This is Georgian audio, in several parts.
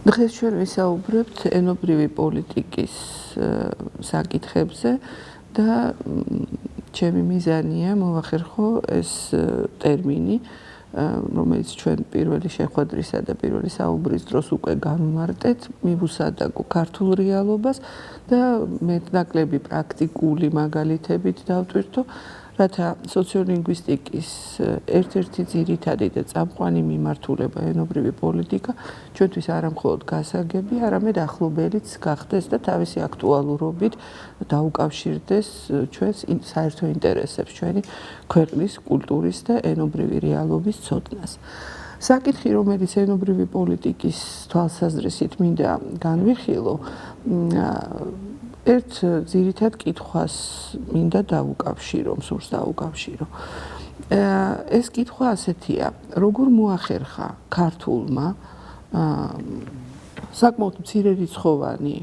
დღეს ჩვენ ვისაუბრებთ ენობრივი პოლიტიკის საკითხებზე და ჩემი მიზანია მოვახერხო ეს ტერმინი, რომელიც ჩვენ პირველი შეხვედრისა და პირველი საუბრის დროს უკვე განვმარტეთ, მივუსადაგო ქართულ რეალობას და მეტნაკლები პრაქტიკული მაგალითებით დავტვირთო, რათა სოციოლინგვისტიკის ერთ-ერთი ძირითადი და წამყვანი მიმართულება ენობრივი პოლიტიკა ჩვენთვის არა მხოლოდ გასაგები, არამედ ახლობელიც გახდეს და თავისი აქტუალურობით დაუკავშირდეს ჩვენს საერთო ინტერესებს, ჩვენი ქვეყნის კულტურის და ენობრივი რეალობის ცოდნას. საკითხი, რომელიც ენობრივი პოლიტიკის თვალსაზრისით მინდა განვიხილო, ერთ ძირითად კითხვას მინდა დავუკავშირო, მსურს დავუკავშირო. ეს კითხვა ასეთია, როგორ მოახერხა ქართულმა საკმაოდ მცირერიცხოვანი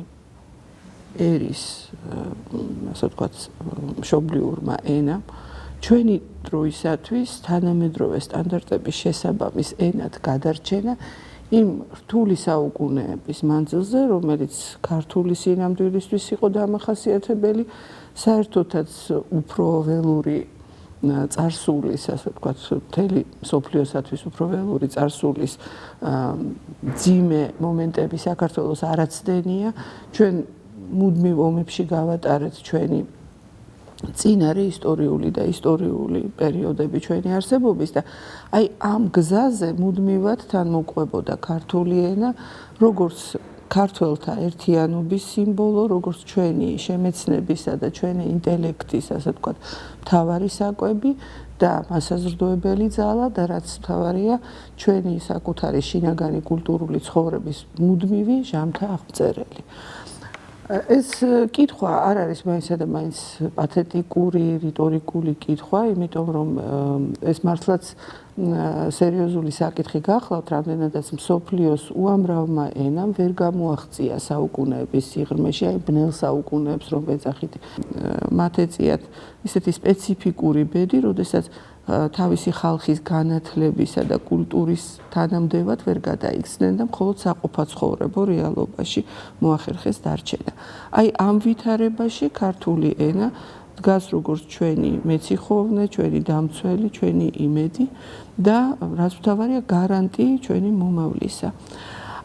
ერის, ასე ვთქვათ, მშობლიურმა ენამ ჩვენი დროისათვის თანამედროვე სტანდარტების შესაბამის ენად გადარჩენა იმ რთული საუკუნეების მანძილზე, რომელიც ქართული სინამდვილისთვის იყო დამახასიათებელი, საერთოდაც უფრო ველური წარსულის, ასე ვთქვათ, მთელი მსოფლიოსათვის უფრო ველური წარსულის მძიმე მომენტები საქართველოს არაცდენია. ჩვენ მუდმივ ომებში გავატარეთ ჩვენი წინარე ისტორიული და ისტორიული პერიოდები ჩვენი არსებობის და აი ამ გზაზე მუდმივად თან მოყვებოდა ქართული ენა, როგორც ქართველთა ერთიანობის სიმბოლო, როგორც ჩვენი შემეცნებისა და ჩვენი ინტელექტის, ასე ვთქვათ, მთავარი საკვები და მასაზრდოებელი ძალა და რაც მთავარია, ჩვენი საკუთარი შინაგანი კულტურული ცხოვრების მუდმივი ჟამთა აღწერელი. ეს კითხვა არ არის მაინცსა და მაინც პათეტიკური, რიტორიკული კითხვა, იმიტომ რომ ეს მართლაც სერიოზული საკითხი გახლავთ, რამდენადაც მსოფლიოს უამრავმა ენამ ვერ გამოაღწია საუკუნეების სიღრმეში, აი ბნელ საუკუნეებს რომ ვეძახით, მათ ეწიათ ისეთი სპეციფიკური ბედი, როდესაც თავისი ხალხის განათლებისა და კულტურის თანამდებად ვერ გადაიქცნენ და მხოლოდ საყოფაცხოვრებო რეალობაში მოახერხეს დარჩენა. აი ამ ვითარებაში ქართული ენა დგას როგორც ჩვენი მეციხოვნე, ჩვენი დამცველი, ჩვენი იმედი და რაც მთავარია გარანტი ჩვენი მომავლისა.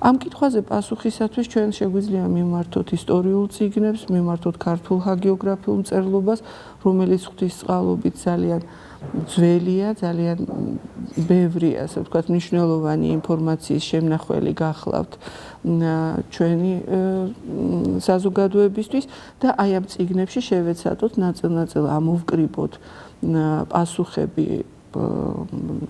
ამ კითხვაზე პასუხისათვის ჩვენ შეგვიძლია მიმართოთ ისტორიულ წიგნებს, მიმართოთ ქართულ ჰაგიოგრაფიულ მწერლობას, რომელიც ღვთისწყალობით ძალიან ძველია, ძალიან ბევრი, ასე ვთქვათ, მნიშვნელოვანი ინფორმაციის შემნახველი გახლავთ ჩვენი საზოგადოებისთვის და აი ამ წიგნებში შევეცადოთ ნაწილ-ნაწილ ამოვკრიბოთ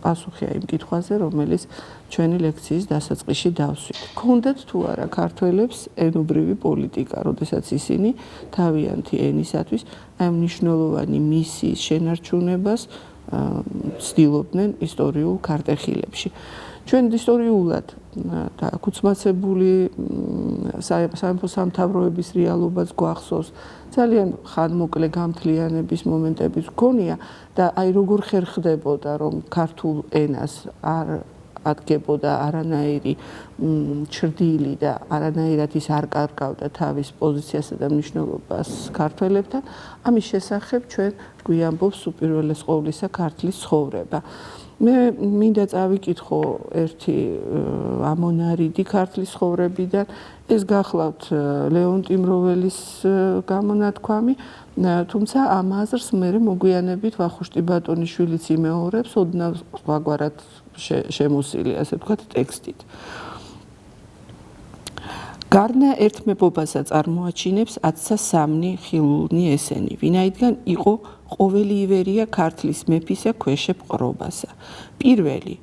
პასუხი იმ კითხვაზე, რომელიც ჩვენი ლექციის დასაწყისში დავსვით. გქონდათ თუ არა ქართველებს ენობრივი პოლიტიკა, როდესაც ისინი თავიანთი ენისათვის ამ მნიშვნელოვანი მისიის შენარჩუნებას ცდილობდნენ ისტორიულ ქარტეხილებში. ჩვენ ისტორიულად და კუცმაცებული სამეფო სამთავროების რეალობაც გვახსოვს, ძალიან ხანმოკლე გამთლიანების მომენტებიც გქონია და აი როგორ ხერხდებოდა რომ ქართულ ენას არ ადგებოდა არანაირი ჩრდილი და არანაირად ის არ კარგავდა თავის პოზიციასა და მნიშვნელობას ქართველებთან, ამის შესახებ ჩვენ გვიამბობს უპირველეს ყოვლისა ქართლის ცხოვრება. მე მინდა წავიკითხო ერთი ამონარიდი ქართლის ცხოვრებიდან, ეს გახლავთ ლეონტი მროველის გამონათქვამი, თუმცა ამ აზრს მე მოგვიანებით ვახუშტი ბატონიშვილიც იმეორებს, ოდნავ სხვაგვარად შემოსილი, ასე ვთქვათ, ტექსტით. გარნა ერთმეპობასა წარმოაჩინებს 1003 ხილულნი ესენი, ვინაიდან იყო ყოველი ივერია ქართლის მეფისა ქვეშე ყრობასა. პირველი,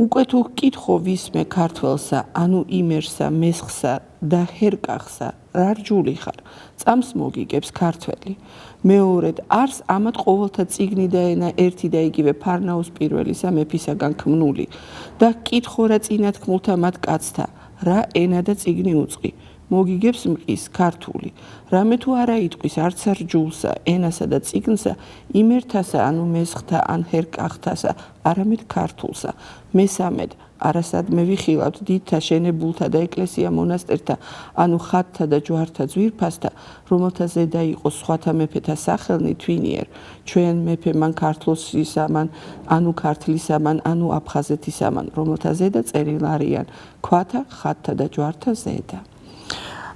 უკვე თუ კითხო ვისმე ქართველსა, ანუ იმერსა, მესხსა და ჰერკახსა, რა რჯული ხარ, წამს მოგიგებს ქართველი. მეორედ, არს ამათ ყოველთა წიგნი და ენა ერთი და იგივე ფარნაუს პირველისა მეფისაგან ქმნული და კითხო რა წინათქმულთა მათ კაცთა, რა ენა და წიგნი უწყი. მოგიგებს მყის ქართული. რამე თუ არა იტყვის არც რჯულსა, ენასა და წიგნსა, იმერთასა, ანუ მესხთა ან ჰერკახთასა, არამედ ქართულსა. მესამედ, არასადმე ვიხილავთ დიდთა შენებულთა და ეკლესია მონასტერთა, ანუ ხატთა და ჯვართა ძვირფასთა, რომელთა ზედა იყო სხვათა მეფეთა სახელნი თვინიერ, ჩვენ მეფე მან ქართლოსისამან, ანუ ქართლისამან, ანუ აფხაზეთისამან, რომელთა ზედა წერილ არიან ქვათა, ხატთა და ჯვართა ზედა.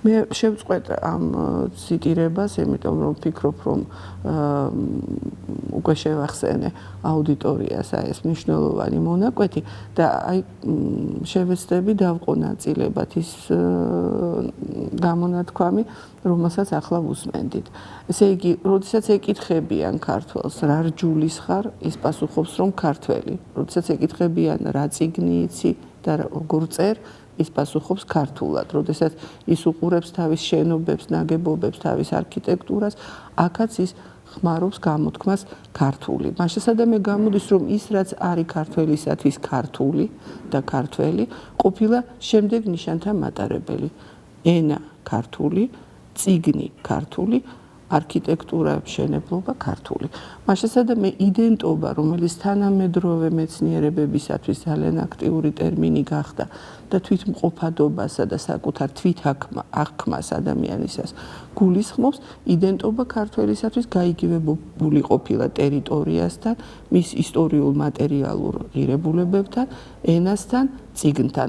მე შევწყვეტ ამ ციტირებას, იმიტომ რომ ვფიქრობ, რომ უკვე შევახსენე აუდიტორიას ეს მნიშვნელოვანი მონაკვეთი და აი შევეცდები დავყო ნაწილებად ის გამონათქვამი, რომელსაც ახლა ვუსმენდით. ესე იგი, როდესაც ეკითხებიან ქართველს, რა რჯულის ხარ, ის პასუხობს, რომ ქართველი. როდესაც ეკითხებიან, რა წიგნი იცი და როგორ წერ, ის პასუხობს ქართულად. როდესაც ის უყურებს თავის შენობებს, ნაგებობებს, თავის არქიტექტურას, აქაც ის ხმარობს გამოთქმას ქართული. მან შესაძლოა გამოდის, რომ ის რაც არის ქართველისათვის ქართული და ქართველი, ყოფილა შემდეგ ნიშანთა მატარებელი. ენა ქართული, წიგნი ქართული, არქიტექტურა, მშენებლობა ქართული. მან შესაძლოა იდენტობა, რომელიც თანამედროვე მეცნიერებებისათვის ძალიან აქტიური ტერმინი გახდა და თვითმყოფადობასა და საკუთარ თვითაქმას ადამიანისას გულისხმობს, იდენტობა ქართველისათვის გაიგივებული ყოფილა ტერიტორიასთან, მის ისტორიულ მატერიალურ ღირებულებებთან, ენასთან, წიგნთან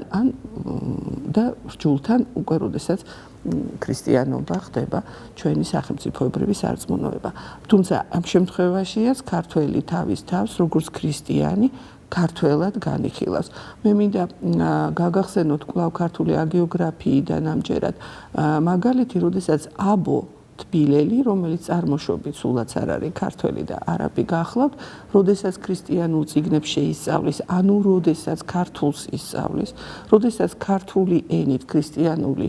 და რჯულთან, უკვე როდესაც ქრისტიანობა ხდება ჩვენი სახელმწიფოებრივი სარწმუნოება. თუმცა ამ შემთხვევაშიაც ქართველი თავის თავს, როგორც ქრისტიანი, ქართველად განიხილავს. მე მინდა გაგახსენოთ კვლავ ქართული აგეოგრაფიიდან ამჯერად მაგალითი, როდესაც აბო თბილელი, რომელიც წარმოშობით სულაც არ არის ქართველი და არაბი გახლავთ, როდესაც ქრისტიანულ წიგნებს შეისწავლის, ანუ როდესაც ქართულს ისწავლის, როდესაც ქართული ენით ქრისტიანული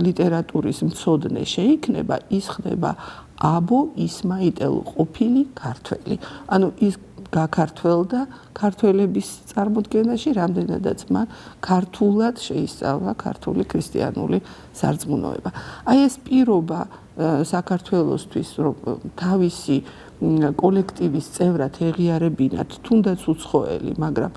ლიტერატურის მცოდნე შეიქმნება, ის ხდება აბო ისმაიტელ ყოფილი ქართველი. ანუ ის გაქართველდა ქართველების წარმოდგენაში, რამდენადაც მან ქართულად შეისწავლა ქართული ქრისტიანული სარწმუნოება. აი ეს პირობა საქართველოსთვის, რომ თავისი კოლექტივის წევრად ეღიარებინათ, თუნდაც უცხოელი, მაგრამ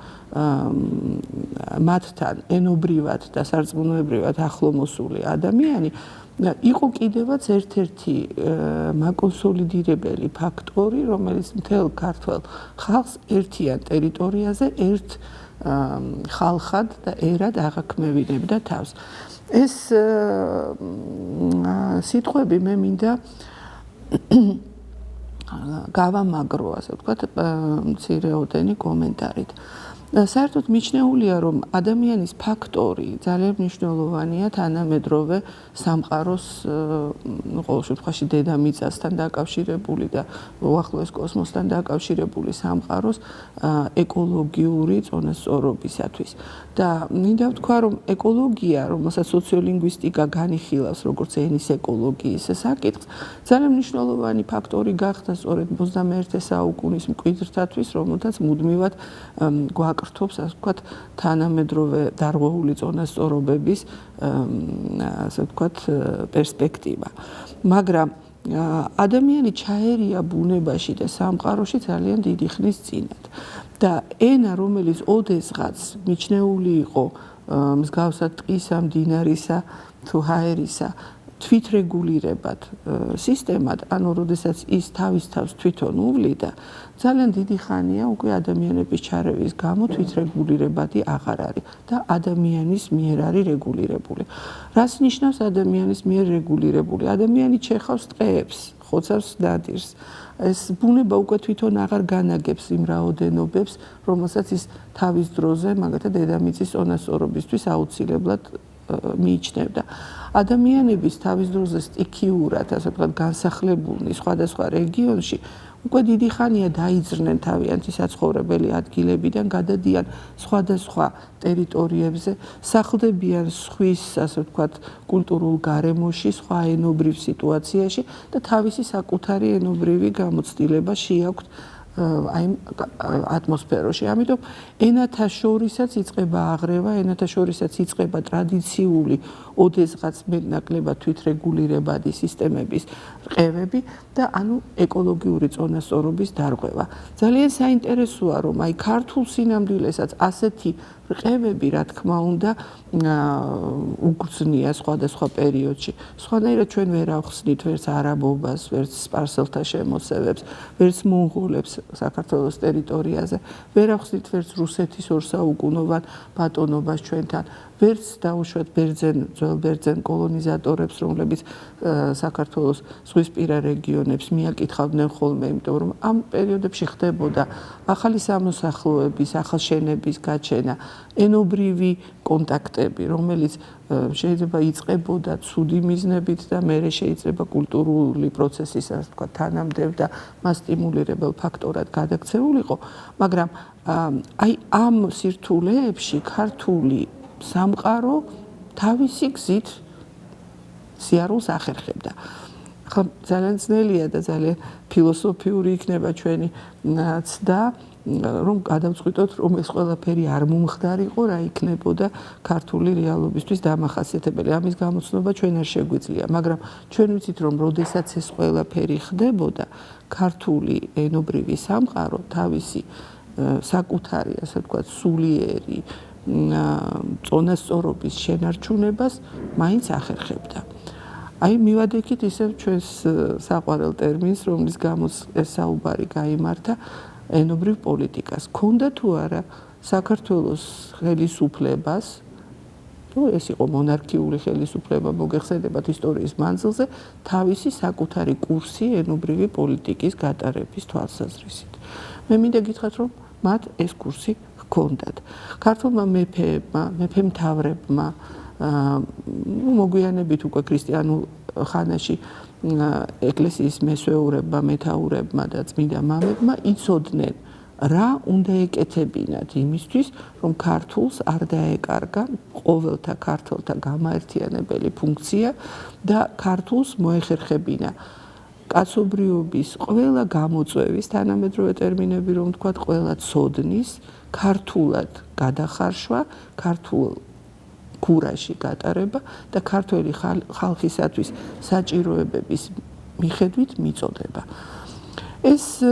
მათთან ენობრივად და სარწმუნოებრივად ახლომოსული ადამიანი, იყო კიდევაც ერთ-ერთი მაკონსოლიდირებელი ფაქტორი, რომელიც მთელ ქართველ ხალხს ერთიან ტერიტორიაზე ერთ ხალხად და ერად აღაქმევინებდა თავს. ეს სიტყვები მე მინდა გავამაგრო, ასე ვთქვათ, მცირეოდენი კომენტარით. საერთოდ მიჩნეულია, რომ ადამიანის ფაქტორი ძალიან მნიშვნელოვანია თანამედროვე სამყაროს, ყოველ შემთხვევაში დედამიწასთან დაკავშირებული და უახლოეს კოსმოსთან დაკავშირებული სამყაროს ეკოლოგიური წონასწორობისათვის. და მინდა ვთქვა, რომ ეკოლოგია, რომელსაც სოციოლინგვისტიკა განიხილავს როგორც ენის ეკოლოგიის საკითხს, ძალიან მნიშვნელოვანი ფაქტორი გახდა სწორედ 21 საუკუნის მკვიდრთათვის, რომელთაც მუდმივად გვაკრთობს, ასე ვთქვათ, თანამედროვე დარღვეული წონასწორობების, ასე ვთქვათ, პერსპექტივა. მაგრამ ადამიანი ჩაერია ბუნებაში და სამყაროში ძალიან დიდი ხნის წინათ. და ენა, რომელიც ოდესღაც მიჩნეული იყო მსგავსად ტყისა, მდინარისა თუ ჰაერისა, თვითრეგულირებად სისტემად, ანუ როდესაც ის თავის თავს თვითონ უვლიდა, ძალიან დიდი ხანია უკვე ადამიანების ჩარევის გამო თვითრეგულირებადი აღარ არის და ადამიანის მიერ არის რეგულირებული. რას ნიშნავს ადამიანის მიერ რეგულირებული? ადამიანი ჩეხავს ტყეებს, ხოცავს ნადირს. ეს ბუნება უკვე თვითონ აღარ განაგებს იმ რაოდენობებს, რომელსაც ის თავის დროზე, მაგალითად, დედამიწის წონასწორობისთვის აუცილებლად მიიჩნევდა. ადამიანების თავის დროზე სტიქიურად, ასე ვთქვათ, განსახლებულნი სხვადასხვა რეგიონში უკვე დიდი ხანია დაიძრნენ თავიანთი საცხოვრებელი ადგილებიდან, გადადიან სხვადასხვა ტერიტორიებზე, სახლდებიან სხვის, ასე ვთქვათ, კულტურულ გარემოში, სხვა ენობრივ სიტუაციაში და თავისი საკუთარი ენობრივი გამოცდილება შეაქვთ აი ატმოსფეროში. ამიტომ ენათა შორისაც იწყება აღრევა, ენათა შორისაც იწყება ტრადიციული, ოდესღაც მეტნაკლებად თვითრეგულირებადი სისტემების რყევები და ანუ ეკოლოგიური წონასწორობის დარღვევა. ძალიან საინტერესოა, რომ აი ქართულ სინამდვილესაც ასეთი რყევები, რა თქმა უნდა, უგრძნია სხვადასხვა პერიოდში. სხვანაირად ჩვენ ვერ ავხსნით ვერც არაბობას, ვერც სპარსელთა შემოსევებს, ვერც მონღოლებს საქართველოს ტერიტორიაზე, ვერ ავხსნით ვერც რუსეთის ორსაუკუნოვან ბატონობას ჩვენთან, ვერც დაუშვათ ძველ ბერძენ კოლონიზატორებს, რომლებიც საქართველოს ზღვისპირა რეგიონებს მიაკითხავდნენ ხოლმე, იმიტომ რომ ამ პერიოდებში ხდებოდა ახალი სამოსახლოების, ახალშენების გაჩენა, ენობრივი კონტაქტები, რომელიც შეიძლება იწყებოდა ცუდი მიზნებით და მერე შეიძლება კულტურული პროცესის, ასე ვთქვათ, თანამდებობ და მას სტიმულირებელ ფაქტორად გადაქცეულიყო, მაგრამ აი ამ სირთულეებში ქართული სამყარო თავისი გზით სიარულს ახერხებდა. ახლა ძალიან ძნელია და ძალიან ფილოსოფიური იქნება ჩვენი ცდა, რომ გადავწყვიტოთ, რომ ეს ყველაფერი არ მომხდარიყო, რა იქნებოდა ქართული რეალობისთვის დამახასიათებელი. ამის გამოცნობა ჩვენ არ შეგვიძლია, მაგრამ ჩვენ ვიცით, რომ როდესაც ეს ყველაფერი ხდებოდა, ქართული ენობრივი სამყარო თავისი საკუთარი, ასე ვთქვათ, სულიერი წონასწორობის შენარჩუნებას მაინც ახერხებდა. აი მივადექით ისევ ჩვენს საყვარელ ტერმინს, რომლის გამოც ეს საუბარი გაიმართა, ენობრივ პოლიტიკას. ქონდა თუ არა საქართველოს ხელისუფლებას, ეს იყო მონარქიული ხელისუფლება, მოგეხსენებათ ისტორიის მანძილზე, თავისი საკუთარი კურსი ენობრივი პოლიტიკის გატარების თვალსაზრისით. მე მინდა გითხრათ, რომ მათ ეს კურსი ჰქონდათ. ქართულმა მეფეებმა, მეფემთავრებმა, მოგვიანებით უკვე ქრისტიანულ ხანაში ეკლესიის მესვეურებმა, მეთაურებმა და წმინდა მამებმა იცოდნენ, რა უნდა ეკეთებინათ იმისთვის, რომ ქართულს არ დაეკარგა ყოველთა ქართველთა გამაერთიანებელი ფუნქცია და ქართულს მოეხერხებინა კაცობრიობის ყველა გამოწვევის, თანამედროვე ტერმინები რომ ვთქვათ, ყველა ცოდნის ქართულად გადახარშვა, ქართულ ქურაში გატარება და ქართველი ხალხისათვის საჭიროებების მიხედვით მიწოდება. ეს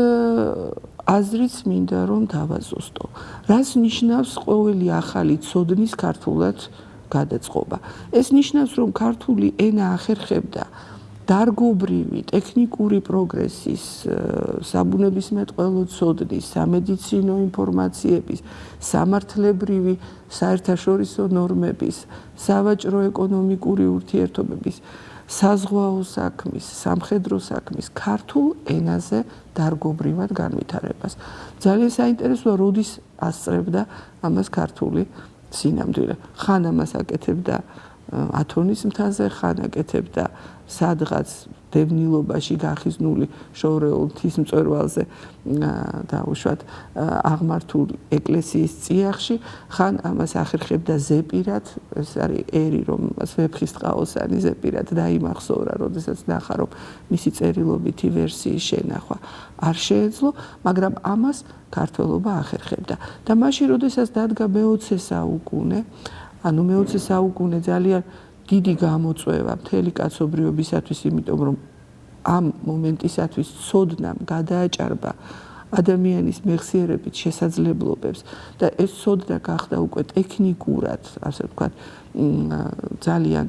აზრიც მინდა რომ დავაზუსტო. რას ნიშნავს ყოველი ახალი ცოდნის ქართულად გადაწყობა? ეს ნიშნავს, რომ ქართული ენა ახერხებდა დარგობრივი ტექნიკური პროგრესის, საბუნებისმეტყველო ცოდნის, სამედიცინო ინფორმაციების, სამართლებრივი საერთაშორისო ნორმების, სავაჭრო ეკონომიკური ურთიერთობების, საზღვაო საქმის, სამხედრო საქმის ქართულ ენაზე დარგობრივად განვითარებას. ძალიან საინტერესოა, როდის ასწრებდა ამას ქართული სინამდვილე. ხან ამას აკეთებდა ათონის მთაზე, ხან აკეთებდა სადღაც დევნილობაში გახიზნული შორეულ მთის მწვერვალზე დაუშვათ აღმართულ ეკლესიის წიაღში, ხან ამას ახერხებდა ზეპირად, ეს არის ერი, რომელსაც ვეფხისტყაოსანი ზეპირად დაიმახსოვრა, როდესაც ნახა, რომ მისი წერილობითი ვერსიის შენახვა არ შეეძლო, მაგრამ ამას ქართველობა ახერხებდა. და მაშინ, როდესაც დადგა მე-20 საუკუნე, ანუ მე-20 საუკუნე ძალიან დიდი გამოწვევა მთელი კაცობრიობისათვის, იმიტომ რომ ამ მომენტისათვის ცოდნამ გადააჭარბა ადამიანის მეხსიერებით შესაძლებლობებს და ეს ცოდნა გახდა უკვე ტექნიკურად, ასე ვთქვათ, ძალიან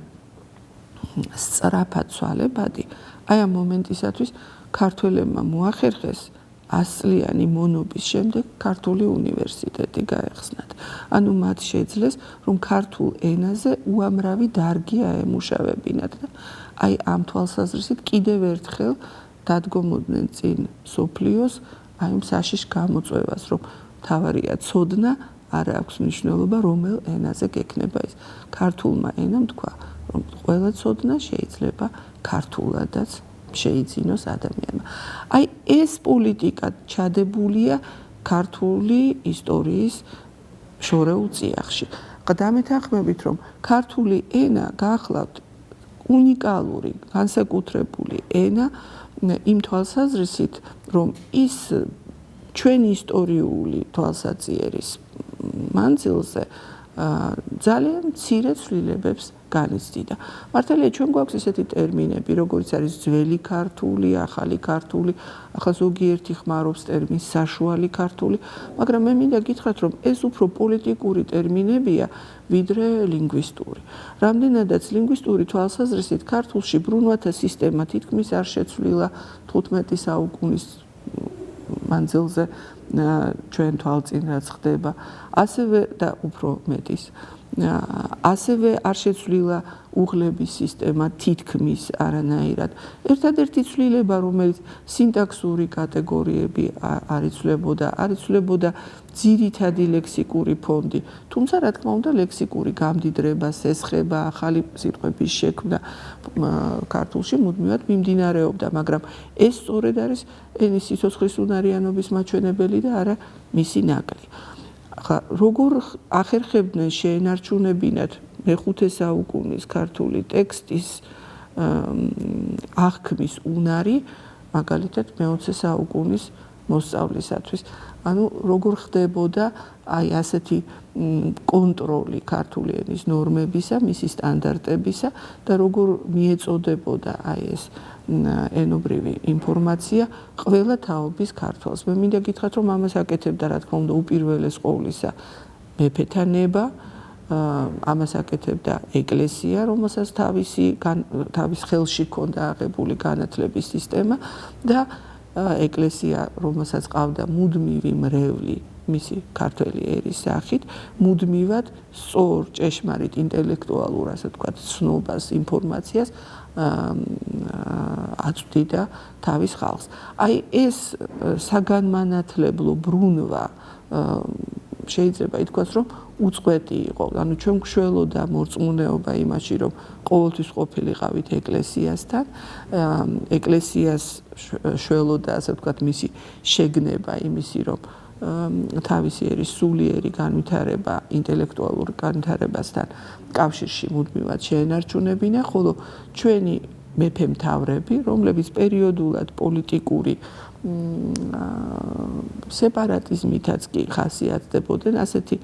სწრაფად ცვალებადი. აი ამ მომენტისათვის ქართველებმა მოახერხეს 100 წლიანი მონობის შემდეგ ქართული უნივერსიტეტი გაეხსნათ. ანუ მათ შეძლეს, რომ ქართულ ენაზე უამრავი დარგი აემუშავებინათ და აი ამ თვალსაზრისით კიდევ ერთხელ დადგომოდნენ წინ მსოფლიოს აი ამ საშიშ გამოწვევას, რომ თავარია ცოდნა, არ აქვს მნიშვნელობა, რომელ ენაზე გექნება ის. ქართულმა ენამ თქვა, რომ ყველა ცოდნა შეიძლება ქართულადაც შეიძინოს ადამიანმა. აი ეს პოლიტიკა ჩადებულია ქართული ისტორიის შორეულ წიაღში. დამეთანხმებით, რომ ქართული ენა გახლავთ უნიკალური, განსაკუთრებული ენა იმ თვალსაზრისით, რომ ის ჩვენი ისტორიული თვალსაწიერის მანძილზე ძალიან მცირე ცვლილებებს განიცდიდა. მართალია ჩვენ გვაქვს ესეთი ტერმინები, როგორც არის ძველი ქართული, ახალი ქართული, ახლა ზოგიერთი ხმარობს ტერმინს საშუალი ქართული, მაგრამ მე მინდა გითხრათ, რომ ეს უფრო პოლიტიკური ტერმინებია, ვიდრე ლინგვისტური. რამდენადაც ლინგვისტური თვალსაზრისით ქართულში ბრუნვათა სისტემა თითქმის არ შეცვლილა 15 საუკუნის მანძილზე ჩვენ თვალწინ რაც ხდება, ასევე და უფრო მეტის. ასევე არ შეცვლილა უღლების სისტემა თითქმის არანაირად. ერთადერთი ცვლილება, რომელიც სინტაქსური კატეგორიები არ იცვლებოდა ძირითადი ლექსიკური ფონდი. თუმცა რა თქმა უნდა ლექსიკური გამდიდრება, სესხება, ახალი სიტყვების შექმნა ქართულში მუდმივად მიმდინარეობდა, მაგრამ ეს სწორედ არის ენის სიცოცხლის უნარიანობის მაჩვენებელი და არა მისი ნაკლი. ახლა როგორ ახერხებდნენ შეენარჩუნებინათ მე-5 საუკუნის ქართული ტექსტის აღქმის უნარი, მაგალითად მე-20 საუკუნის მოსწავლისათვის. ანუ როგორ ხდებოდა აი ასეთი კონტროლი ქართული ენის ნორმებისა, მისი სტანდარტებისა და როგორ მიეწოდებოდა აი ეს ენობრივი ინფორმაცია ყველა თაობის ქართველს. მე მინდა გითხრათ, რომ ამას აკეთებდა რა თქმა უნდა უპირველეს ყოვლისა მეფეთა ნება, ამას აკეთებდა ეკლესია, რომელსაც თავის ხელში ჰქონდა აღებული განათლების სისტემა და ეკლესია, რომელსაც ყავდა მუდმივი მრევლი მისი ქართველი ერის სახით, მუდმივად სწორ ჭეშმარიტ ინტელექტუალურ, ასე ვთქვათ, ცნობას, ინფორმაციას აწვდიდა თავის ხალხს. აი ეს საგანმანათლებლო ბრუნვა შეიძლება ითქვას, რომ უწყვეტი იყო. ანუ ჩვენ გვშველოდა მორწმუნეობა იმაში, რომ ყოველთვის ყოფილიყავით ეკლესიასთან, ეკლესიას შველოდა, ასე ვთქვათ, მისი შეგნება იმისი, რომ თავისი ერის სულიერი განვითარება ინტელექტუალურ განვითარებასთან კავშირში მუდმივად შეენარჩუნებინა, ხოლო ჩვენი მეფე-მთავრები, რომლებიც პერიოდულად პოლიტიკური სეპარატიზმითაც კი ხასიათდებოდნენ, ასეთი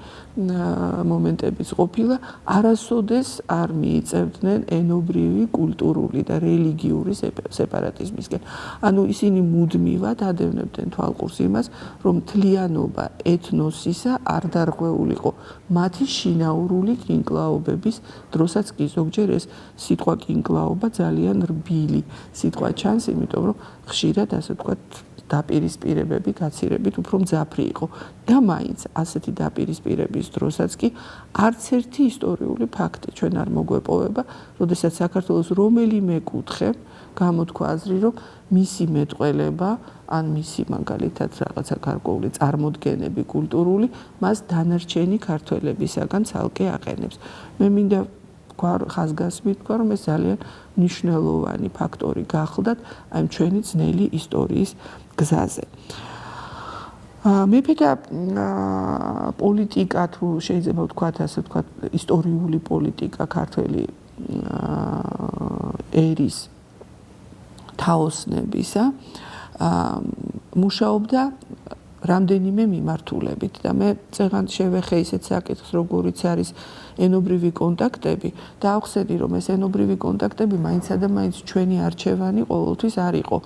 მომენტებიც ყოფილა, არასოდეს არ მიიწევდნენ ენობრივი, კულტურული და რელიგიური სეპარატიზმისკენ. ანუ ისინი მუდმივად ადევნებდნენ თვალყურს იმას, რომ მთლიანობა ეთნოსისა არ დარღვეულიყო მათი შინაურული კინკლაობების დროსაც კი ზოგჯერ ეს სიტყვა კინკლაობა ძალიან რბილი სიტყვა ჩანს, იმიტომ რომ ხშირად ასე ვთქვათ დაპირისპირებები გაცირებით უფრო მძაფრი იყო და მაინც ასეთი დაპირისპირების დროსაც კი არც ერთი ისტორიული ფაქტი ჩვენ არ მოგვეპოვება, როდესაც საქართველოს რომელიმე კუთხე გამოთქვა აზრი, რომ მისი მეტყველება ან მისი მაგალითად რაღაცა გარკვეული წარმოდგენები კულტურული მას დანარჩენი ქართველებისაგან ცალკე აყენებს. მე მინდა ხაზგასმით ვთქვა, რომ ეს ძალიან მნიშვნელოვანი ფაქტორი გახლდათ აი ჩვენი ძნელი ისტორიის გზაზე. მეფეთა პოლიტიკა თუ შეიძლება ვთქვათ, ასე ვთქვათ, ისტორიული პოლიტიკა ქართველი ერის თაოსნებისა მუშაობდა რამდენიმე მიმართულებით და მე წეღან შევეხე ისეთ საკითხს, როგორიც არის ენობრივი კონტაქტები და ავხსენე, რომ ეს ენობრივი კონტაქტები მაინცსა და მაინც ჩვენი არჩევანი ყოველთვის არ იყო.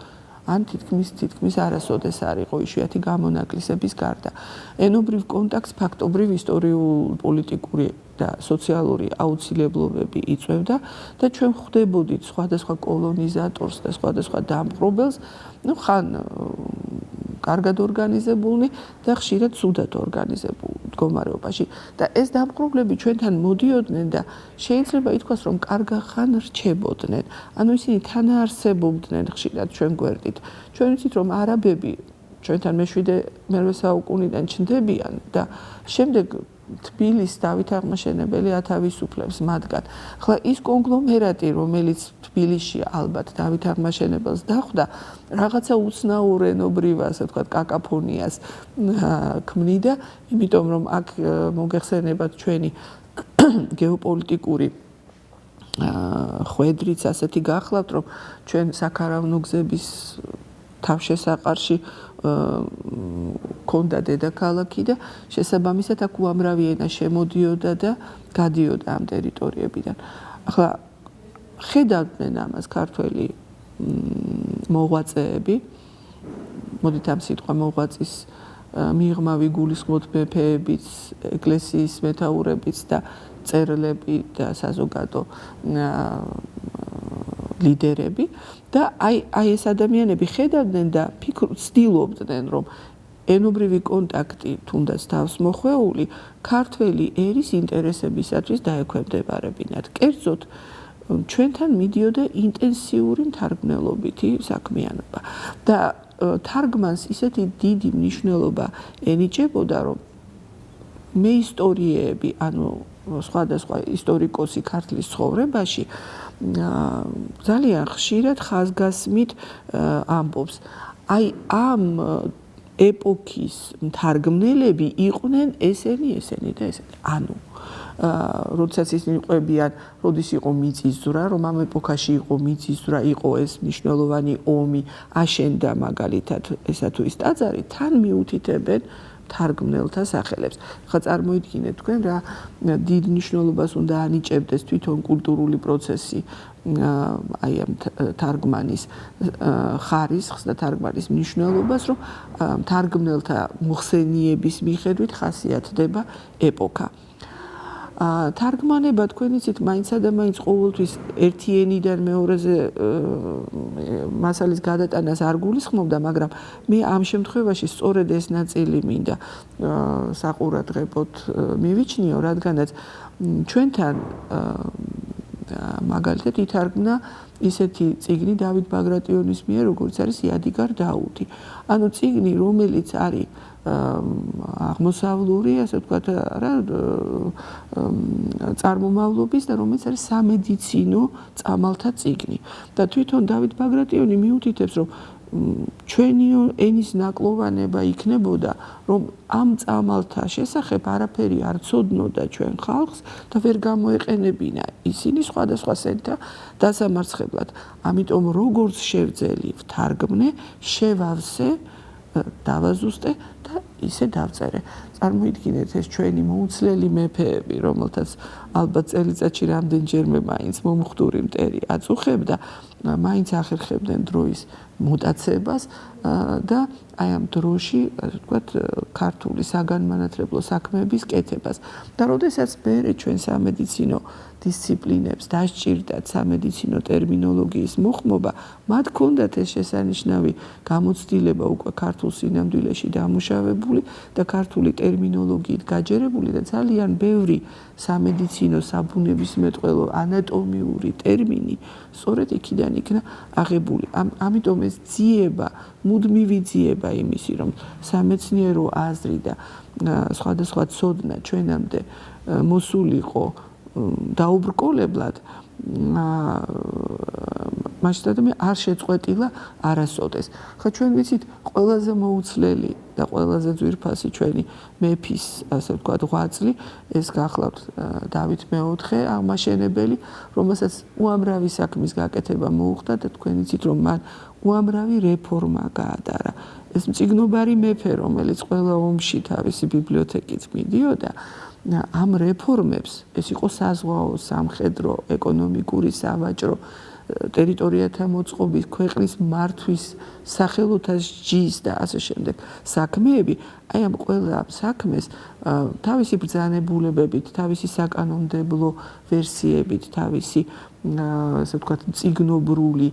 ან თითქმის არასოდეს არ იყო იშვიათი გამონაკლისების გარდა. ენობრივ კონტაქტს ფაქტობრივ ისტორიულ, პოლიტიკური და სოციალური აუცილებლობები იწვევდა და ჩვენ ხვდებოდით სხვადასხვა კოლონიზატორს და სხვადასხვა დამპყრობელს, ხან კარგად ორგანიზებულნი და ხშირად ცუდად ორგანიზებულ მდგომარეობაში. და ეს დამპყრობლები ჩვენთან მოდიოდნენ და შეიძლება ითქვას, რომ კარგახან რჩებოდნენ. ანუ ისინი თანაარსებობდნენ ხშირად ჩვენ გვერდით. ჩვენ ვიცით, რომ არაბები ჩვენთან მე-7 საუკუნიდან ჩნდებიან და შემდეგ თბილისს დავით აღმაშენებელი ათავისუფლებს მათგან. ხლა ის კონგლომერატი, რომელიც თბილისში ალბათ დავით აღმაშენებელს დახვდა, რაღაცა უცნაურ ენობრივ, ასე ვთქვათ, კაკაფონიას ქმნიდა, იმიტომ რომ აქ მოგეხსენებათ ჩვენი გეოპოლიტიკური ხვედრიც ასეთი გახლავთ, რომ ჩვენ საქარავნო გზების თავშესაყარში ქონდა დედაქალაქი და შესაბამისად აქ უამრავი ენა შემოდიოდა და გადიოდა ამ ტერიტორიებიდან. ახლა ხედავდნენ ამას ქართველი მოღვაწეები, მოდით ამ სიტყვა მოღვაწის მიღმავი გულისხმობთ მეფეებიც, ეკლესიის მეთაურებიც და წერლები და საზოგადო ლიდერები და აი ეს ადამიანები ხედავდნენ და ცდილობდნენ, რომ ენობრივი კონტაქტი თუნდაც თავს მოხვეული ქართველი ერის ინტერესებისათვის დაექვემდებარებინათ. კერძოდ ჩვენთან მიდიოდა ინტენსიური მთარგმნელობითი საქმიანობა და თარგმანს ისეთი დიდი მნიშვნელობა ენიჭებოდა, რომ მეისტორიეები, ანუ სხვადასხვა ისტორიკოსი ქართლის ცხოვრებაში ძალიან ხშირად ხაზგასმით ამბობს. აი ამ ეპოქის მთარგმნელები იყვნენ ესენი და ესენი. ანუ როდესაც ისინი ყვებიან, როდის იყო მიწისძვრა, რომ ამ ეპოქაში იყო მიწისძვრა, იყო ეს მნიშვნელოვანი ომი, აშენდა მაგალითად ესა თუ ის ტაძარი, თან მიუთითებენ თარგმნელთა სახელებს. ხა წარმოიდგინეთ თქვენ რა დიდ მნიშვნელობას უნდა ანიჭებდეს თვითონ კულტურული პროცესი აი ამ თარგმანის ხარისხს და თარგმანის მნიშვნელობას, რომ თარგმნელთა მოხსენიების მიხედვით ხასიათდება ეპოქა. თარგმანება თქვენ იცით მაინცსა და მაინც ყოველთვის ერთი ენიდან მეორეზე მასალის გადატანას არ გულისხმობდა, მაგრამ მე ამ შემთხვევაში სწორედ ეს ნაწილი მინდა საყურადღებოდ მივიჩნიო, რადგანაც ჩვენთან მაგალითად ითარგმნა ისეთი წიგნი დავით ბაგრატიონის მიერ, როგორც არის იადიგარ დაუდი. ანუ წიგნი, რომელიც არის აღმოსავლური, ასე ვთქვათ, რა წარმომავლობის და რომელიც არის სამედიცინო წამალთა წიგნი. და თვითონ დავით ბაგრატიონი მიუთითებს, რომ ჩვენი ენის ნაკლოვანება იქნებოდა, რომ ამ წამალთა შესახებ არაფერი არ ცოდნოდა ჩვენ ხალხს და ვერ გამოეყენებინა ისინი სხვადასხვა სენთა დასამარცხებლად. ამიტომ როგორც შევძელი ვთარგმნე, შევავსე, დავაზუსტე და ისე დავწერე. წარმოიდგინეთ ეს ჩვენი მოუცლელი მეფეები, რომელთაც ალბათ წელიწადში რამდენჯერმე მაინც მომხდური მტერი აწუხებდა, მაინც ახერხებდნენ დროის მოტაცებას და აი ამ დროში, ასე ვთქვათ, ქართული საგანმანათლებლო საქმეების კეთებას. და როდესაც მე ჩვენ სამედიცინო დისციპლინებს დასჭირდათ სამედიცინო ტერმინოლოგიის მოხმობა, მათ ჰქონდათ ეს შესანიშნავი გამოცდილება უკვე ქართულ სინამდვილეში დამუშავებული და ქართული ტერმინოლოგიით გაჯერებული და ძალიან ბევრი სამედიცინო საბუნებისმეტყველო ანატომიური ტერმინი სწორედ იქიდან იქნა აღებული. ამიტომ ეს ძიება, მუდმივი ძიება იმისი, რომ სამეცნიერო აზრი და სხვადასხვა ცოდნა ჩვენამდე მოსულიყო დაუბრკოლებლად, მასშტაბი არ შეწყვეტილა არასოდეს. ხა ჩვენ ვიცით, ყველაზე მოუცლელი და ყველაზე ძვირფასი ჩვენი მეფის, ასე ვთქვათ, ღვაწლი, ეს გახლავთ დავით მეოთხე აღმაშენებელი, რომელსაც უამრავი საქმის გაკეთება მოუხდა და თქვენ იცით, რომ მან უამრავი რეფორმა გაატარა. ეს მწიგნობარი მეფე, რომელიც ყველა ომში თავისი ბიბლიოთეკით მიდიოდა, ამ რეფორმებს, ეს იყო საზღვაო, სამხედრო, ეკონომიკური, სავაჭრო, ტერიტორიათა მოწყობის, ქვეყნის მართვის, სახელოთა ჯის და ასე შემდეგ საქმეები, აი ამ ყველა საქმეს თავისი ბრძანებულებებით, თავისი საკანონმდებლო ვერსიებით, თავისი ასე ვთქვათ, წიგნობრული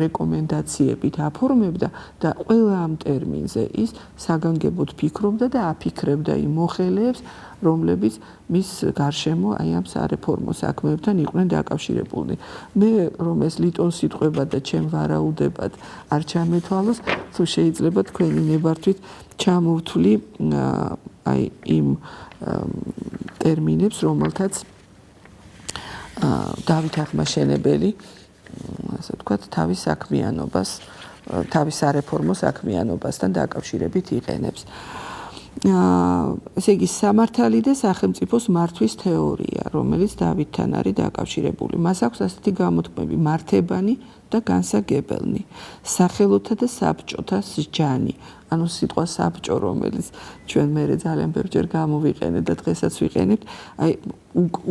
რეკომენდაციებით აფორმებდა და ყველა ამ ტერმინზე ის საგანგებოდ ფიქრობდა და აფიქრებდა იმ მოხელეებს, რომლებიც მის გარშემო აი ამ სარეფორმო საქმეებთან იყვნენ დაკავშირებულნი. მე რომ ეს ლიტონ სიტყვებად და ჩემ ვარაუდებად არ ჩამეთვალოს, თუ შეიძლება თქვენი ნებართვით ჩამოვთვლი აი იმ ტერმინებს, რომელთაც დავით აღმაშენებელი, ასე ვთქვათ, თავის საქმიანობას, თავის სარეფორმო საქმიანობასთან დაკავშირებით იყენებს. ესე იგი სამართალი და სახელმწიფოს მართვის თეორია, რომელიც დავითთან არის დაკავშირებული. მას აქვს ასეთი გამოთქმები: მართებანი და განსაგებელნი, სახელოთა და საბჭოთა სჯანი. ანუ სიტყვა საბჭო, რომელიც ჩვენ მერე ძალიან ბევრჯერ გამოვიყენეთ და დღესაც ვიყენებთ, აი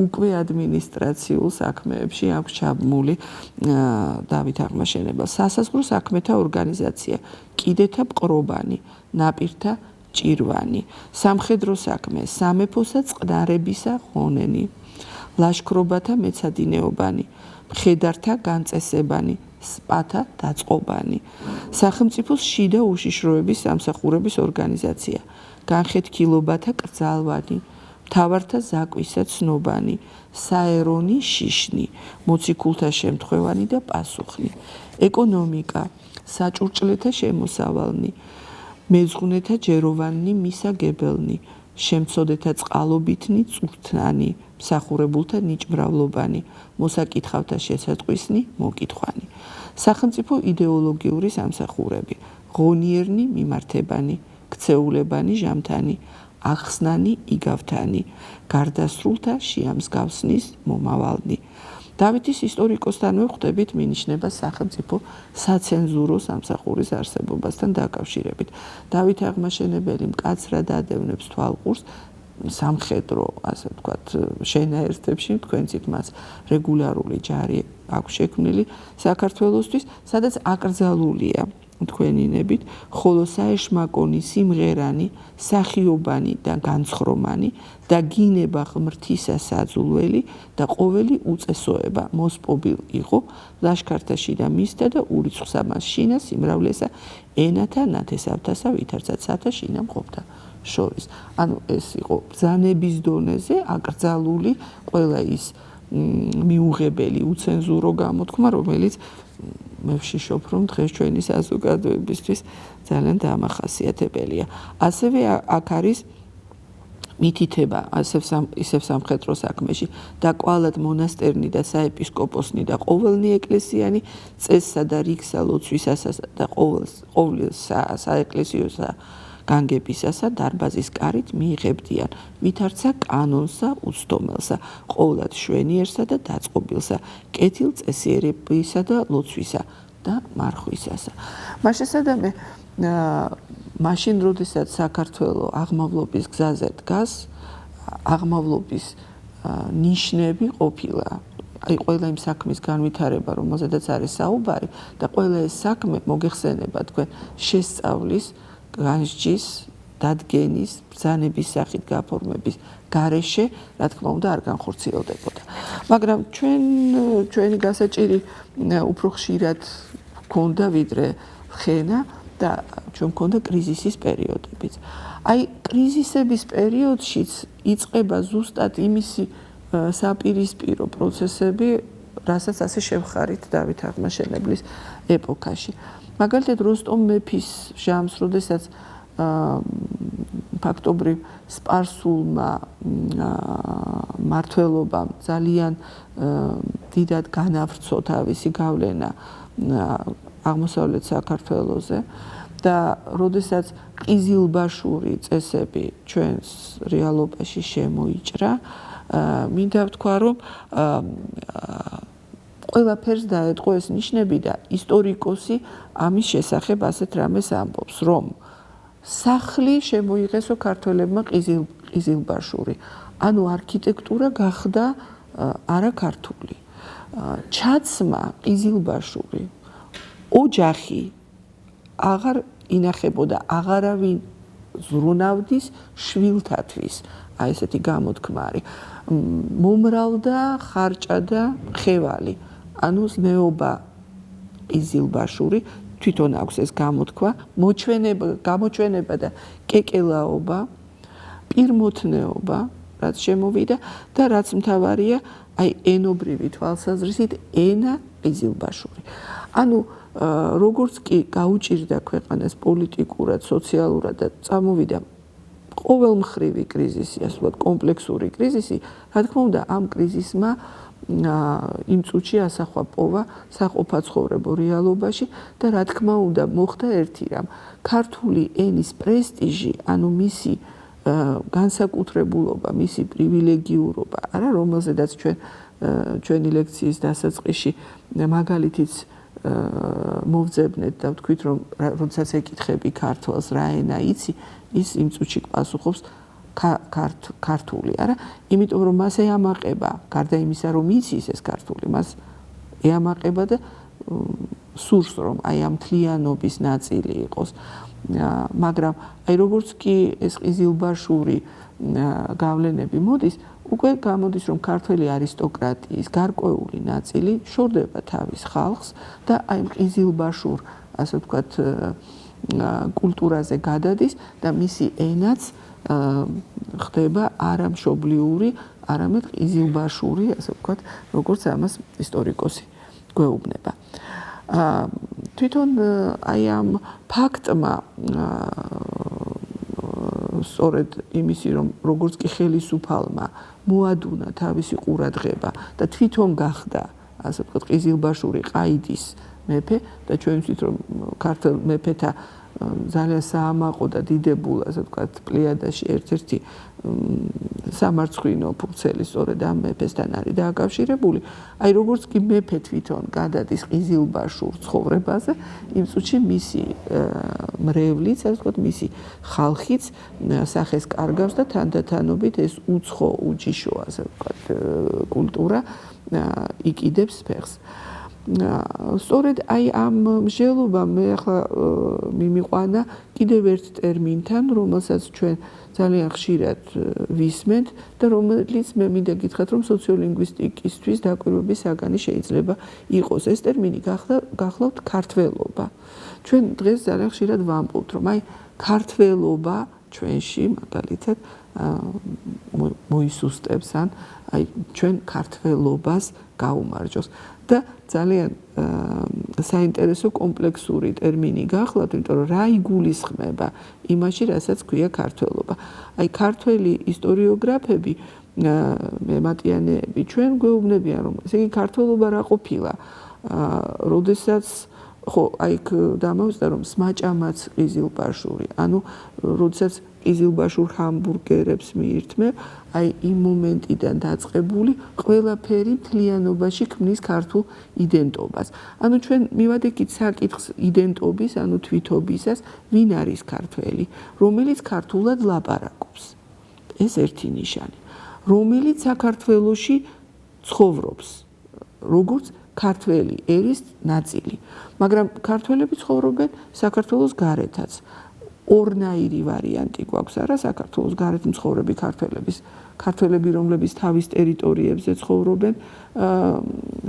უკვე ადმინისტრაციულ საქმეებში აქვს ჩაბმული დავით აღმაშენებელს. სასაზღვრო საქმეთა ორგანიზაცია, კიდეთა მყრობანი, ნაპირთა ჭირვანი, სამხედრო საქმე, სამეფოსა წყნარებისა ღონენი, ლაშქრობათა მეცადინეობანი, მხედართა განწესებანი, სპათა დაწყობანი, სახელმწიფოს შიდა უშიშროების სამსახურების ორგანიზაცია, განხეთქილობათა კრძალვანი, მთავართა ზაკვისა ცნობანი, საერონი შიშნი, მოციქულთა შემთხვევანი და პასუხნი, ეკონომიკა, საჭურჭლეთა შემოსავალნი, მეძღვნეთა ჯეროვანი მისაგებელნი, შემცოდეთა წყალობითნი წვრთნანი, მსახურებულთა ნიჭმრავლობანი, მოსაკითხავთა შესატყვისნი მოკითხვანი, სახელმწიფო იდეოლოგიური სამსახურები, ღონიერნი მიმართებანი, ქცეულებანი ჟამთანი, ახსნანი იგავთანი, გარდასრულთა შეამსგავსნის მომავალნი. დავითის ისტორიკოსთან ვხვდებით მინიშნება სახელმწიფო საცენზურო სამსახურის არსებობასთან დაკავშირებით. დავით აღმაშენებელი მკაცრად ადევნებს თვალყურს სამხედრო, ასე ვთქვათ, შენაერთებში, თქვენცით მას რეგულარული ჯარი აქვს შექმნილი საქართველოსთვის, სადაც აკრძალულია თქვენინებით, ხოლო საეშმაკონი, სიმღერანი, სახიობანი და განცხრომანი და გინება ღმრთისა საძულველი და ყოველი უწესოება მოსპობილ იყო ლაშქართაში და მისთა და ურიცხვსა მას შინა სიმრავლესა ენათა ნათესავთასა ვითარცაც სათა შინა მყოფთა შორის. ანუ ეს იყო ბრძანების დონეზე აკრძალული ყველა ის მიუღებელი უცენზურო გამოთქმა, რომელიც მე ვშიშობ, რომ დღეს ჩვენი საზოგადოებისთვის ძალიან დამახასიათებელია. ასევე აქ არის მითითება ისევ სამხედრო საქმეში და კვალად მონასტერნი და საეპისკოპოსნი და ყოველნი ეკლესიანი წესსა და რიგსა ლოცვისასა და ყოველ საეკლესიოსა განგებისასა დარბაზის კარით მიიღებდიან ვითარცა კანონსა უცდომელსა ყოვლად შვენიერსა და დაწყობილსა კეთილ წესიერებისა და ლოცვისა და მარხვისასა. მაშესადამე მაშინ როდესაც საქართველო აღმავლობის გზაზე დგას, აღმავლობის ნიშნები ყოფილა. აი ყველა იმ საქმის განვითარება, რომელზედაც არის საუბარი და ყველა ეს საქმე მოგეხსენება თქვენ შესწავლის განსჯის, დადგენის, ბრძანების სახით გაფორმების გარეშე, რა თქმა უნდა, არ განხორციელდებოდა. მაგრამ ჩვენი გასაჭირი უფრო ხშირად გქონდა ვიდრე ხენა და ჩვენ გქონდა კრიზისის პერიოდებიც. აი კრიზისების პერიოდშიც იწყება ზუსტად იმისი საპირისპირო პროცესები, რასაც ასე შევხარით დავით აღმაშენებლის ეპოქაში. მაგალითად როსტომ მეფის ჟამს, როდესაც ფაქტობრივ სპარსულმა მმართველობამ ძალიან დიდად განავრცო თავისი გავლენა აღმოსავლეთ საქართველოზე და როდესაც ყიზილბაშური წესები ჩვენს რეალობაში შემოიჭრა, მინდა ვთქვა, რომ ყველაფერს დაეთყო ეს ნიშნები და ისტორიკოსი ამის შესახებ ასეთ რამეს ამბობს, რომ სახლი შემოიღესო ქართველებმა ყიზილბაშური, ანუ არქიტექტურა გახდა არაქართული. ჩაცმა ყიზილბაშური ოჯახი აღარ ინახებოდა, აღარავინ ზრუნავდის შვილთათვის, აი ესეთი გამოთქმა არის. მომრავლდა ხარჭა და ხევალი. ანუ ზნეობა ყიზილბაშური თვითონ აქვს ეს გამოთქვა, გამოჩვენება და კეკელაობა, პირმოთნეობა, რაც შემოვიდა და რაც მთავარია, აი ენობრივი თვალსაზრისით ენა ყიზილბაშური. ანუ როგორც კი გაუჭირდა ქვეყანას პოლიტიკურად, სოციალურად და წამოვიდა ყოველმხრივი კრიზისი, ასე ვთქვათ, კომპლექსური კრიზისი, რა თქმა უნდა, ამ კრიზისმა იმ წუთში ასახვა პოვა საყოფაცხოვრებო რეალობაში და რა თქმა უნდა მოხდა ერთი რამ, ქართული ენის პრესტიჟი, ანუ მისი განსაკუთრებულობა, მისი პრივილეგიურობა, არა, რომელზედაც ჩვენი ლექციის დასაწყისში მაგალითიც მოვძებნეთ და ვთქვით, რომ როდესაც ეკითხები ქართველს რა ენა იცი, ის იმ წუთში პასუხობს ქართული, არა? იმიტომ რომ მას ეამაყება, გარდა იმისა, რომ იცის ეს ქართული, მას ეამაყება და სურს, რომ აი ამ მთლიანობის ნაწილი იყოს. მაგრამ აი როგორც კი ეს ყიზილბაშური გავლენები მოდის, უკვე გამოდის, რომ ქართველი არისტოკრატიის გარკვეული ნაწილი შორდება თავის ხალხს და აი ყიზილბაშურ, ასე ვთქვათ, კულტურაზე გადადის და მისი ენაც ხდება არა მშობლიური, არამედ ყიზილბაშური, ასე ვთქვათ, როგორც ამას ისტორიკოსი გვეუბნება. თვითონ აი ამ ფაქტმა სწორედ იმისი, რომ როგორც კი ხელისუფალმა მოადუნა თავისი ყურადღება და თვითონ გახდა, ასე ვთქვათ, ყიზილბაშური ყაიდის მეფე და ჩვენ ვიცით, რომ ქართულ მეფეთა ძალიან საამაყო და დიდებულ, ასე ვთქვათ, პლიადაში ერთ-ერთი სამარცხვინო ფურცელი სწორედ ამ მეფესთან არის დააკავშირებული. აი როგორც კი მეფე თვითონ გადადის ყიზილბაშურ ცხოვრებაზე, იმ წუთში მისი მრევლიც, ასე ვთქვათ, მისი ხალხიც სახეს კარგავს და თანდათანობით ეს უცხო, უჯიშო, ასე ვთქვათ, კულტურა იკიდებს ფეხს. სწორედ აი ამ მსჯელობამ მე ახლა მიმიყვანა კიდევ ერთ ტერმინთან, რომელსაც ჩვენ ძალიან ხშირად ვისმენთ და რომელიც მე მინდა გითხრათ, რომ სოციოლინგვისტიკისთვის დაკვირვების საგანი შეიძლება იყოს. ეს ტერმინი გახლავთ ქართველობა. ჩვენ დღეს ძალიან ხშირად ვამბობთ, რომ აი ქართველობა ჩვენში მაგალითად მოისუსტებს ან აი ჩვენ ქართველობას გაუმარჯოს. და ძალიან საინტერესო კომპლექსური ტერმინი გახლავთ, იმიტომ რომ რა იგულისხმება იმაში, რასაც ქვია ქართველობა. აი ქართველი ისტორიოგრაფები, მემატიანეები ჩვენ გვეუბნებიან, რომ ესე იგი ქართველობა რა ყოფილა, როდესაც ხო, აი დამოვსდა, რომ სმაჭამაც ყიზილბაშური, ანუ როდესაც ყიზილბაშურ ჰამბურგერებს მიირთმევ, აი იმ მომენტიდან დაწყებული ყველაფერი მთლიანობაში ქმნის ქართულ იდენტობას. ანუ ჩვენ მივადექით საკითხს იდენტობის, ანუ თვითობისას, ვინ არის ქართველი, რომელიც ქართულად ლაპარაკობს. ეს ერთი ნიშანი, რომელიც საქართველოში ცხოვრობს, როგორც ქართველი ერის ნაწილი. მაგრამ ქართველები ცხოვრობენ საქართველოს გარეთაც. ორნაირი ვარიანტი გვაქვს, არა, საქართველოს გარეთ მცხოვრები ქართველები, რომლებიც თავის ტერიტორიებზე ცხოვრობენ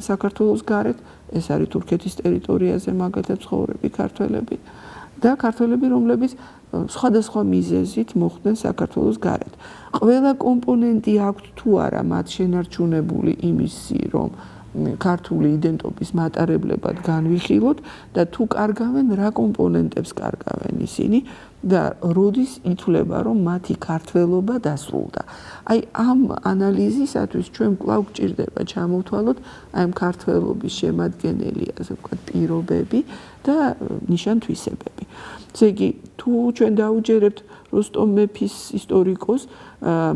საქართველოს გარეთ, ეს არის თურქეთის ტერიტორიაზე მაგალითად მცხოვრები ქართველები და ქართველები, რომლებიც სხვადასხვა მიზეზით მოხვდნენ საქართველოს გარეთ. ყველა კომპონენტი აქვთ თუ არა მათ შენარჩუნებული იმისი, რომ ქართული იდენტობის მატარებლებად განვიხილოთ და თუ კარგავენ, რა კომპონენტებს კარგავენ ისინი და როდის ითვლება, რომ მათი ქართველობა დასრულდა. აი ამ ანალიზისათვის ჩვენ კვლავ გვჭირდება ჩამოვთვალოთ აი ამ ქართველობის შემადგენელი, ასე ვთქვათ, პირობები და ნიშან-თვისებები. ესე იგი, თუ ჩვენ დაუჯერებთ როსტომ მეფის ისტორიკოს,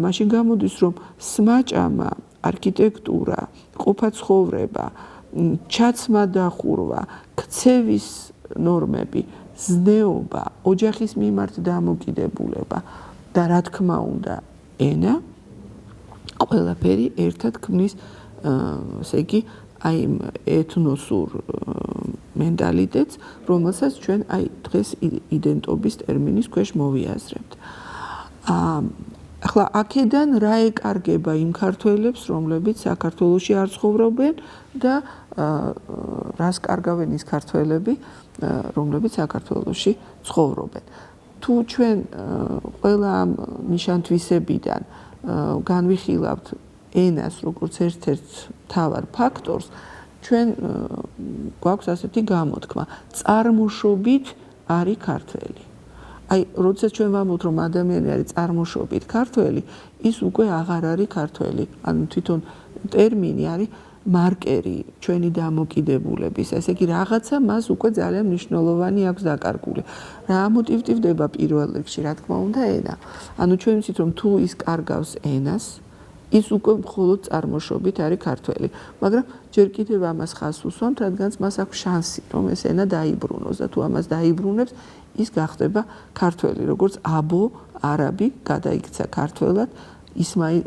მაშინ გამოდის, რომ სმაჭამა, არქიტექტურა, ყოფაცხოვრება, ჩაცმა დახურვა, ქცევის ნორმები, ზნეობა, ოჯახის მიმართ დამოკიდებულება და რა თქმა უნდა, ენა ყველაფერი ერთად ქმნის, ესე იგი, აი ეთნოსურ მენტალიტეტს, რომელსაც ჩვენ აი დღეს იდენტობის ტერმინის ქვეშ მოვიაზრებთ. ახლა აქედან რა ეკარგება იმ ქართველებს, რომლებიც საქართველოში არ ცხოვრობენ და რას კარგავენ ის ქართველები, რომლებიც საქართველოში ცხოვრობენ. თუ ჩვენ ყველა ამ ნიშან-თვისებიდან განვიხილავთ ენას როგორც ერთ-ერთ მთავარ ფაქტორს, ჩვენ გვაქვს ასეთი გამოთქმა, წარმოშობით არის ქართველი. აი, როდესაც ჩვენ ვამბობთ, რომ ადამიანი არის წარმოშობით ქართველი, ის უკვე აღარ არის ქართველი. ანუ თვითონ ტერმინი არის მარკერი ჩვენი დამოკიდებულების, ესე იგი რაღაცა მას უკვე ძალიან მნიშვნელოვანი აქვს დაკარგული. რა მოტივდება პირველ რიგში, რა თქმა უნდა, ენა. ანუ ჩვენ ვიცით, რომ თუ ის კარგავს ენას, ის უკვე მხოლოდ წარმოშობით არის ქართველი, მაგრამ ჯერ კიდევ ამას ხაზს უსვამთ, რადგანაც მას აქვს შანსი, რომ ეს ენა დაიბრუნოს და თუ ამას დაიბრუნებს, ის გახდება ქართველი, როგორც აბო არაბი გადაიქცა ქართველად, ისმაილ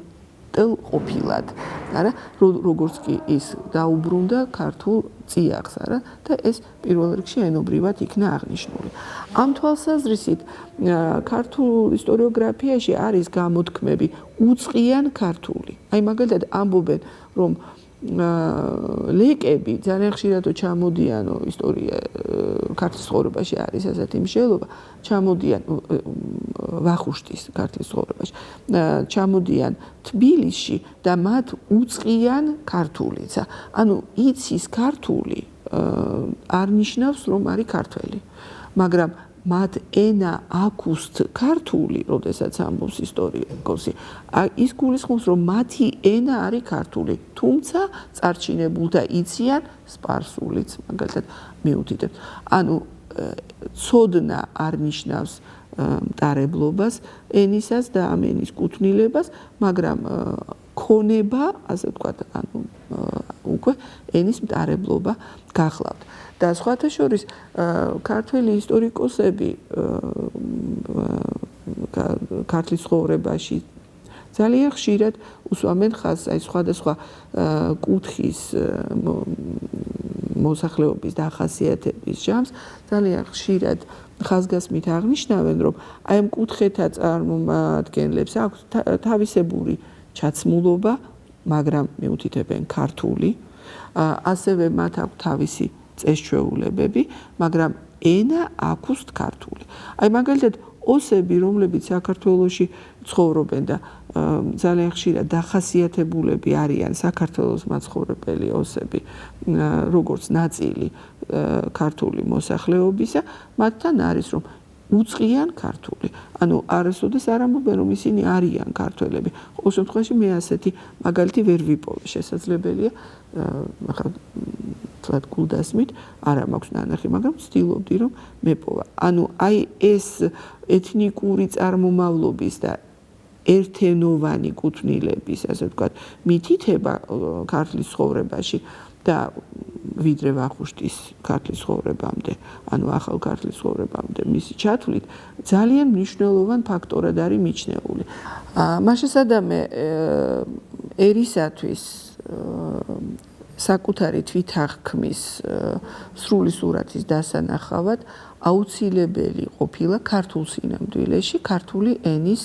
ყოფილად, არა, როგორც კი ის დაუბრუნდა ქართულ წიაღს, არა, და ეს პირველ რიგში ენობრივად იქნა აღნიშნული. ამ თვალსაზრისით ქართულ ისტორიოგრაფიაში არის გამოთქმები უწყიან ქართული. აი მაგალითად ამბობენ, რომ ლეკები ძალიან ხშირად ჩამოდიან ისტორია ქართლის ცხოვრებაში არის ასეთი მნიშვნელობა, ჩამოდიან ვახუშტის ქართლის ცხოვრებაში, ჩამოდიან თბილისში და მათ უწყიან ქართულიცა. ანუ იცის ქართული არ ნიშნავს, რომ არის ქართველი, მაგრამ მათ ენა აქვთ ქართული, როდესაც ამბობს ისტორიკოსი, ის გულისხმობს, რომ მათი ენა არის ქართული, თუმცა წარჩინებულ და იციან სპარსულიც, მაგალითად მიუთითებს. ანუ ცოდნა არ ნიშნავს მტარებლობას ენისას და ამ ენის კუთვნილებას, მაგრამ ქონება, ასე ვთქვათ, ანუ უკვე ენის მტარებლობა გახლავთ. და სხვათა შორის ქართველი ისტორიკოსები ქართლის ცხოვრებაში ძალიან ხშირად უსვამენ ხაზს აი სხვადასხვა კუთხის მოსახლეობის დახასიათების ჟამს, ძალიან ხშირად ხაზგასმით აღნიშნავენ, რომ აი ამ კუთხეთა წარმომადგენლებს აქვს თავისებური ჩაცმულობა, მაგრამ მიუთითებენ ქართული, ასევე მათ აქვს თავისი წესჩვეულებები, მაგრამ ენა აქვთ ქართული. აი მაგალითად ოსები, რომლებიც საქართველოში ცხოვრობენ და ძალიან ხშირად დახასიათებულები არიან საქართველოს მაცხოვრებელი ოსები, როგორც ნაწილი ქართული მოსახლეობისა, მათთან არის რომ უწყიან ქართული. ანუ არასოდეს არ ამბობენ, რომ ისინი არიან ქართველები. ყოველ შემთხვევაში მე ასეთი მაგალითი ვერ ვიპოვე. შესაძლებელია, ახლა თქვათ გულდასმით, არა მაქვს ნანახი, მაგრამ ვცდილობდი, რომ მეპოვა. ანუ აი ეს ეთნიკური წარმომავლობის და ერთენოვანი კუთვნილების, ასე ვთქვათ, მითითება ქართლის ცხოვრებაში და ვიდრე ვახუშტის ქართლის ცხოვრებამდე, ანუ ახალ ქართლის ცხოვრებამდე მისი ჩათვლით, ძალიან მნიშვნელოვან ფაქტორად არის მიჩნეული. მაშასადამე ერისათვის საკუთარი თვითაღქმის სრული სურათის დასანახავად აუცილებელი ყოფილა ქართულ სინამდვილეში ქართული ენის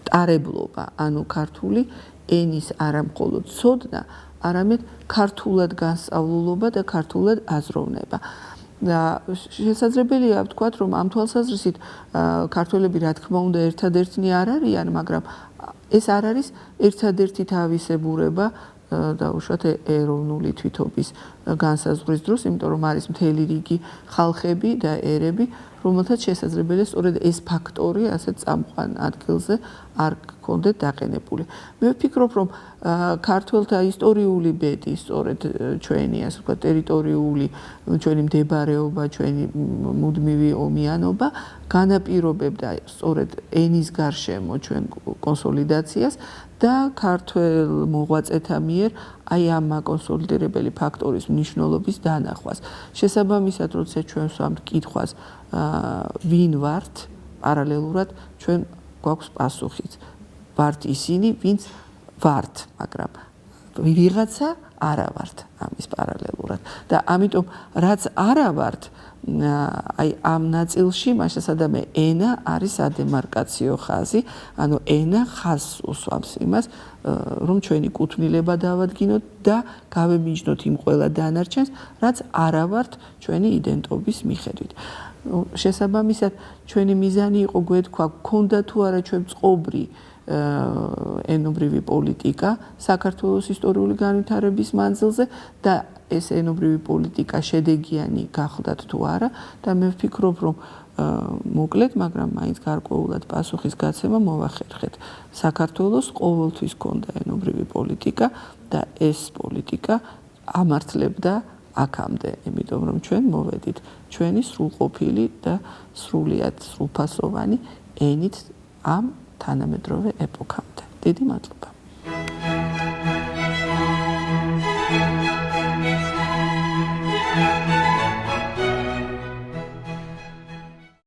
მტარებლობა, ანუ ქართული ენის არა მხოლოდ ცოდნა, არამედ ქართულად განსწავლულობა და ქართულად აზროვნება. და შესაძლებელია ვთქვათ, რომ ამ თვალსაზრისით ქართველები რა თქმა უნდა ერთადერთნი არ არიან, მაგრამ ეს არ არის ერთადერთი თავისებურება და უშუალოდ ეროვნული თვითობის განსაზღვრის დროს, იმიტომ რომ არის მთელი რიგი ხალხები და ერები, რომელთაც შესაძლებელია სწორედ ეს ფაქტორი ასეთ წამყვან ადგილზე არ გქონდეთ დაყენებული. მე ვფიქრობ, რომ ქართველთა ისტორიული ბედი, სწორედ ჩვენი, ასე ვთქვათ, ტერიტორიული, ჩვენი მდებარეობა, ჩვენი მუდმივი ომიანობა განაპირობებდა სწორედ ენის გარშემო ჩვენ კონსოლიდაციას და ქართველ მოღვაწეთა მიერ აი ამ კონსოლიდირებელი ფაქტორის მნიშვნელობის დანახვას. შესაბამისად, როცა ჩვენ ვსვამთ კითხვას, ვინ ვართ, პარალელურად ჩვენ გვაქვს პასუხიც. ვართ ისინი, ვინც ვართ, მაგრამ ვიღაცა არა ვართ ამის პარალელურად. და ამიტომ რაც არა ვართ, აი ამ ნაწილში მაშასადამე ენა არის ადემარკაციო ხაზი, ანუ ენა ხაზს უსვამს იმას, რომ ჩვენი კუთვნილება დავადგინოთ და გავემიჯნოთ იმ ყველა დანარჩენს, რაც არა ვართ ჩვენი იდენტობის მიხედვით. შესაბამისად, ჩვენი მიზანი იყო გვეთქვა, გქონდა თუ არა ჩვენ წყობრი ენობრივი პოლიტიკა საქართველოს ისტორიული განვითარების მანძილზე და ეს ენობრივი პოლიტიკა შედეგიანი გახდათ თუ არა და მე ვფიქრობ, რომ მოკლედ, მაგრამ მაინც გარკვეულად პასუხის გაცემა მოვახერხეთ. საქართველოს ყოველთვის ჰქონდა ენობრივი პოლიტიკა და ეს პოლიტიკა ამართლებდა აქამდე, იმიტომ რომ ჩვენ მოვედით ჩვენი სრულყოფილი და სრულიად სრულფასოვანი ენით ამ თანამედროვე ეპოქამდე. დიდი მადლობა.